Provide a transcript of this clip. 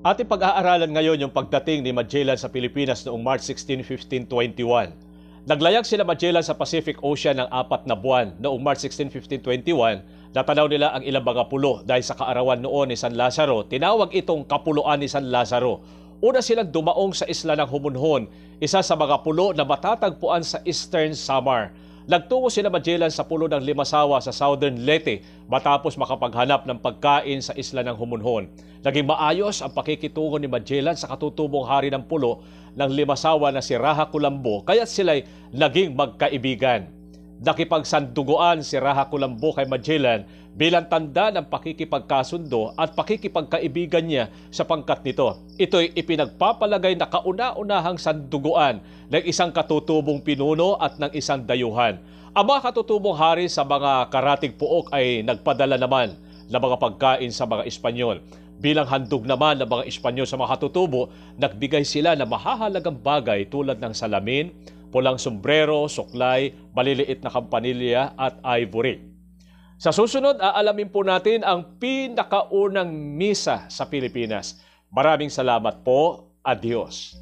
Ating pag-aaralan ngayon yung pagdating ni Magellan sa Pilipinas noong March 16, 1521. Naglayag sila Magellan sa Pacific Ocean ng 4 na buwan noong March 16, 1521. Natanaw nila ang ilang mga pulo dahil sa kaarawan noon ni San Lazaro. Tinawag itong Kapuluan ni San Lazaro. Una silang dumaong sa isla ng Humunhon, isa sa mga pulo na matatagpuan sa Eastern Samar. Nagtungo sila Magellan sa pulo ng Limasawa sa Southern Leyte matapos makapaghanap ng pagkain sa isla ng Humunhon. Naging maayos ang pakikitungo ni Magellan sa katutubong hari ng pulo ng Limasawa na si Raja Kulambo, kaya't sila'y naging magkaibigan. Nakipagsanduguan si Raja Kulambo kay Magellan bilang tanda ng pakikipagkasundo at pakikipagkaibigan niya sa pangkat nito. Ito'y ipinagpapalagay na kauna-unahang sanduguan ng isang katutubong pinuno at ng isang dayuhan. Ang mga katutubong hari sa mga karatig puok ay nagpadala naman ng mga pagkain sa mga Espanyol. Bilang handog naman ng mga Espanyol sa mga katutubo, nagbigay sila ng mahahalagang bagay tulad ng salamin, pulang sombrero, suklay, maliliit na kampanilya at ivory. Sa susunod, aalamin po natin ang pinakaunang misa sa Pilipinas. Maraming salamat po. Adios.